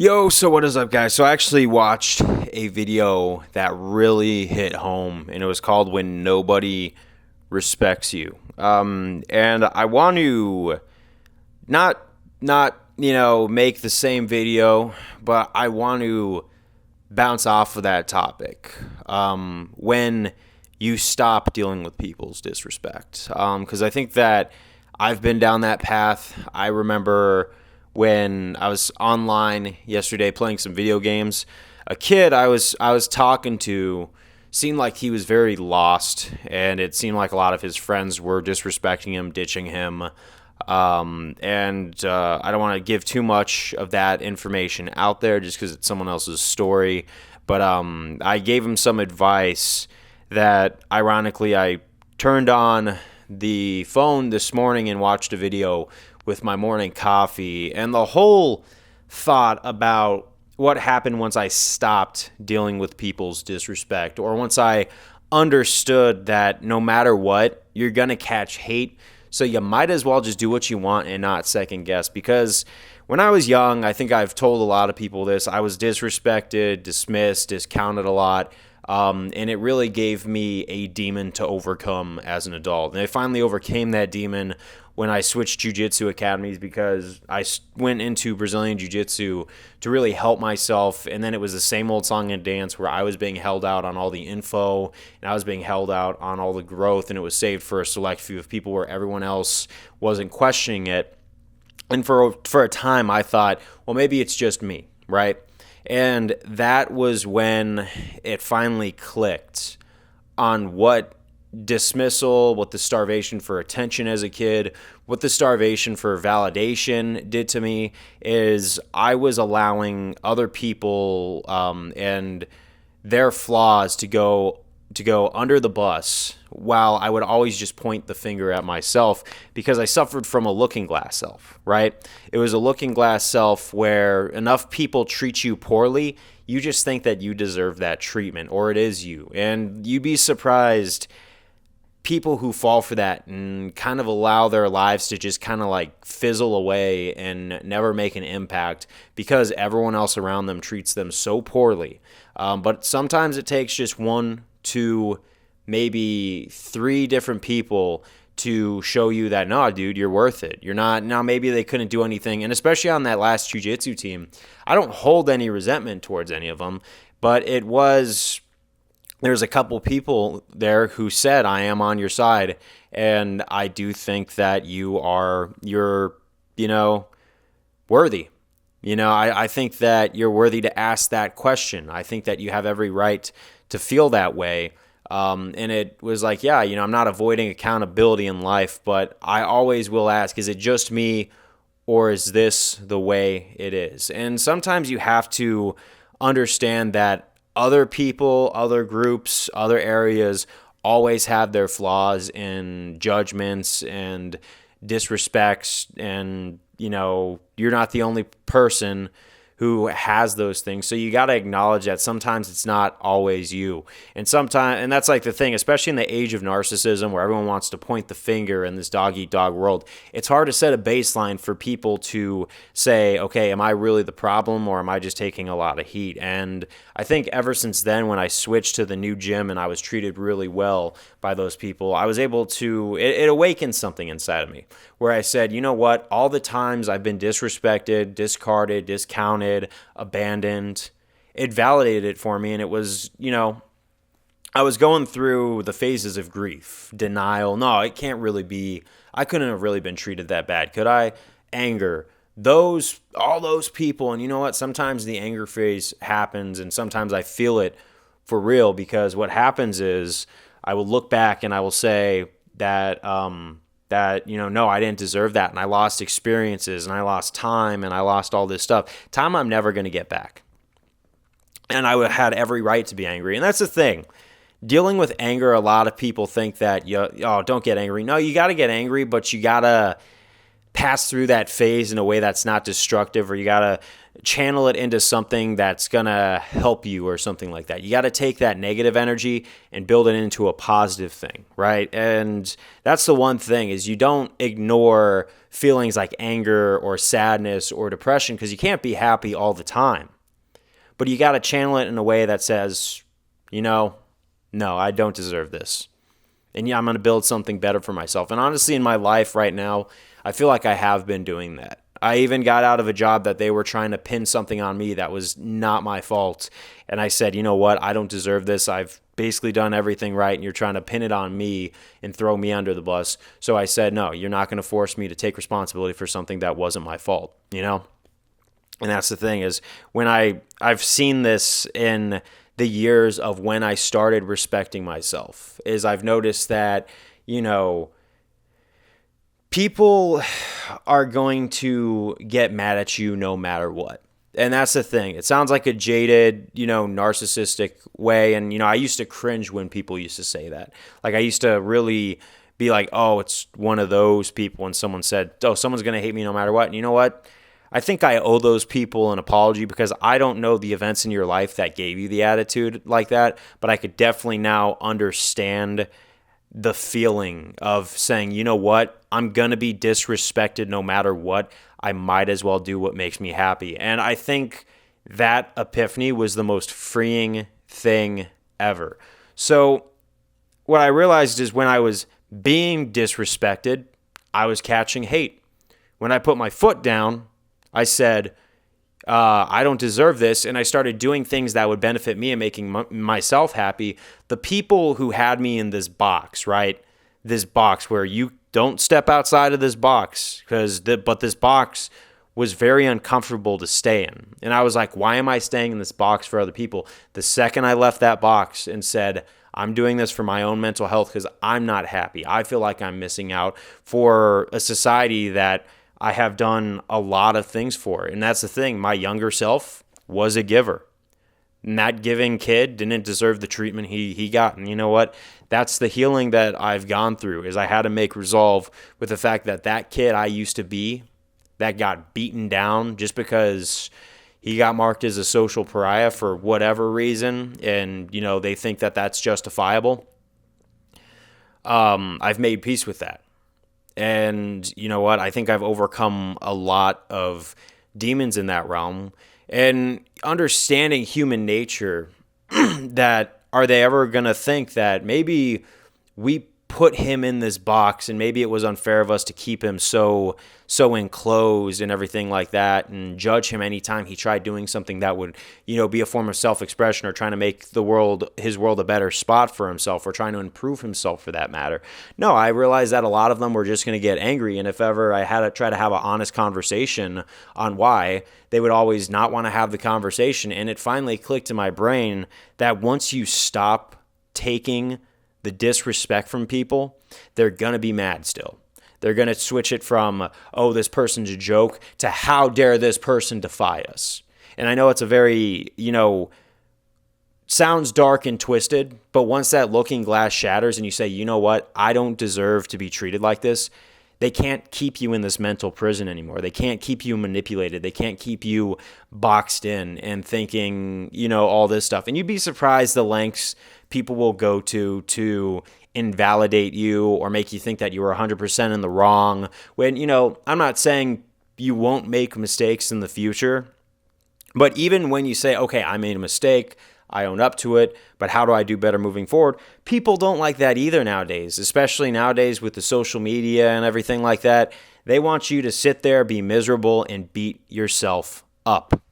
Yo, so what is up, guys? So I actually watched a video that really hit home, and it was called "When Nobody Respects You." And I want to not make the same video, but I want to bounce off of that topic. When you stop dealing with people's disrespect, because I think that I've been down that path. I remember when I was online yesterday playing some video games, a kid I was talking to seemed like he was very lost, and it seemed like a lot of his friends were disrespecting him, ditching him. I don't want to give too much of that information out there just because it's someone else's story. But I gave him some advice that, ironically, I turned on the phone this morning and watched a video with my morning coffee. And the whole thought about what happened once I stopped dealing with people's disrespect, or once I understood that no matter what, you're going to catch hate. So you might as well just do what you want and not second guess. Because when I was young, I think I've told a lot of people this, I was disrespected, dismissed, discounted a lot. And it really gave me a demon to overcome as an adult. And I finally overcame that demon when I switched jiu-jitsu academies, because I went into Brazilian jiu-jitsu to really help myself. And then it was the same old song and dance where I was being held out on all the info and I was being held out on all the growth, and it was saved for a select few of people where everyone else wasn't questioning it. And for a time, I thought, well, maybe it's just me, right? And that was when it finally clicked on what dismissal, what the starvation for attention as a kid, what the starvation for validation did to me. Is I was allowing other people and their flaws to go under the bus, while I would always just point the finger at myself, because I suffered from a looking glass self, right? It was a looking glass self where enough people treat you poorly, you just think that you deserve that treatment, or it is you. And you'd be surprised people who fall for that and kind of allow their lives to just kind of like fizzle away and never make an impact because everyone else around them treats them so poorly. But sometimes it takes just one, two, maybe three different people to show you that, no, dude, you're worth it. You're not. Now, maybe they couldn't do anything. And especially on that last jiu-jitsu team, I don't hold any resentment towards any of them, but there's a couple people there who said, I am on your side. And I do think that you're worthy. I think that you're worthy to ask that question. I think that you have every right to feel that way. And it was like, yeah, I'm not avoiding accountability in life, but I always will ask, is it just me, or is this the way it is? And sometimes you have to understand that other people, other groups, other areas always have their flaws and judgments and disrespects, and you're not the only person who has those things. So you got to acknowledge that sometimes it's not always you. And that's like the thing, especially in the age of narcissism where everyone wants to point the finger in this dog-eat-dog world. It's hard to set a baseline for people to say, okay, am I really the problem, or am I just taking a lot of heat? And I think ever since then, when I switched to the new gym and I was treated really well by those people, I was able to, it awakened something inside of me where I said, you know what, all the times I've been disrespected, discarded, discounted, abandoned, it validated it for me. And it was, I was going through the phases of grief, denial. No, it can't really be, I couldn't have really been treated that bad, could I? Anger, all those people. And you know what, sometimes the anger phase happens, and sometimes I feel it for real, because what happens is I will look back and I will say that no, I didn't deserve that, and I lost experiences, and I lost time, and I lost all this stuff. Time I'm never going to get back. And I had every right to be angry. And that's the thing. Dealing with anger, a lot of people think that, don't get angry. No, you got to get angry, but you got to pass through that phase in a way that's not destructive, or you got to channel it into something that's going to help you or something like that. You got to take that negative energy and build it into a positive thing, right? And that's the one thing, is you don't ignore feelings like anger or sadness or depression, because you can't be happy all the time. But you got to channel it in a way that says, no, I don't deserve this. And yeah, I'm going to build something better for myself. And honestly, in my life right now, I feel like I have been doing that. I even got out of a job that they were trying to pin something on me that was not my fault. And I said, you know what? I don't deserve this. I've basically done everything right, and you're trying to pin it on me and throw me under the bus. So I said, no, you're not going to force me to take responsibility for something that wasn't my fault, And that's the thing, is when I've seen this in the years of when I started respecting myself, is I've noticed that, people are going to get mad at you no matter what. And that's the thing. It sounds like a jaded, narcissistic way. And, I used to cringe when people used to say that. Like, I used to really be like, oh, it's one of those people. When someone said, oh, someone's going to hate me no matter what. And you know what? I think I owe those people an apology, because I don't know the events in your life that gave you the attitude like that. But I could definitely now understand the feeling of saying, you know what, I'm going to be disrespected no matter what. I might as well do what makes me happy. And I think that epiphany was the most freeing thing ever. So what I realized is, when I was being disrespected, I was catching hate. When I put my foot down, I said, I don't deserve this, and I started doing things that would benefit me and making myself happy. The people who had me in this box, right? This box where you don't step outside of this box, but this box was very uncomfortable to stay in. And I was like, why am I staying in this box for other people? The second I left that box and said, I'm doing this for my own mental health because I'm not happy, I feel like I'm missing out for a society that I have done a lot of things for. And that's the thing. My younger self was a giver. And that giving kid didn't deserve the treatment he got. And you know what? That's the healing that I've gone through, is I had to make resolve with the fact that kid I used to be, that got beaten down just because he got marked as a social pariah for whatever reason. And, they think that that's justifiable. I've made peace with that. And you know what? I think I've overcome a lot of demons in that realm. And understanding human nature, that are they ever going to think that maybe we put him in this box and maybe it was unfair of us to keep him so enclosed and everything like that, and judge him anytime he tried doing something that would, be a form of self-expression, or trying to make his world a better spot for himself, or trying to improve himself for that matter. No, I realized that a lot of them were just going to get angry, and if ever I had to try to have an honest conversation on why, they would always not want to have the conversation. And it finally clicked in my brain that once you stop taking the disrespect from people, they're going to be mad still. They're going to switch it from, oh, this person's a joke, to how dare this person defy us. And I know it's a very, sounds dark and twisted, but once that looking glass shatters and you say, you know what, I don't deserve to be treated like this, they can't keep you in this mental prison anymore. They can't keep you manipulated. They can't keep you boxed in and thinking, all this stuff. And you'd be surprised the lengths people will go to invalidate you or make you think that you were 100% in the wrong. When, I'm not saying you won't make mistakes in the future, but even when you say, okay, I made a mistake, I own up to it, but how do I do better moving forward? People don't like that either nowadays, especially nowadays with the social media and everything like that. They want you to sit there, be miserable, and beat yourself up.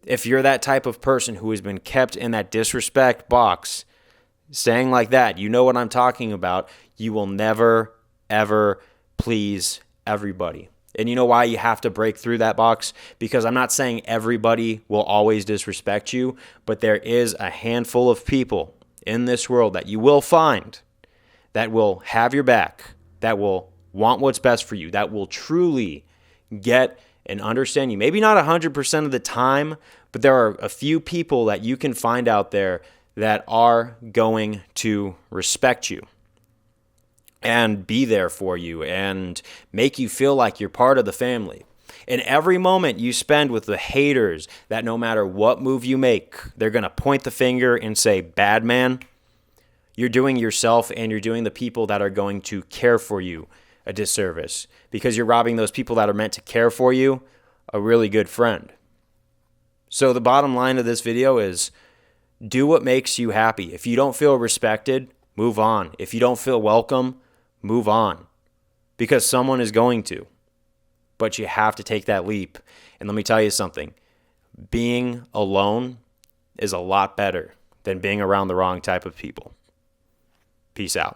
If you're that type of person who has been kept in that disrespect box, saying like that, you know what I'm talking about. You will never, ever please everybody. And you know why you have to break through that box? Because I'm not saying everybody will always disrespect you, but there is a handful of people in this world that you will find that will have your back, that will want what's best for you, that will truly get and understand you. Maybe not 100% of the time, but there are a few people that you can find out there that are going to respect you. and be there for you and make you feel like you're part of the family. And every moment you spend with the haters that no matter what move you make, they're going to point the finger and say, bad man, you're doing yourself and you're doing the people that are going to care for you a disservice, because you're robbing those people that are meant to care for you a really good friend. So the bottom line of this video is do what makes you happy. If you don't feel respected, move on. If you don't feel welcome, move on, because someone is going to. But you have to take that leap. And let me tell you something. Being alone is a lot better than being around the wrong type of people. Peace out.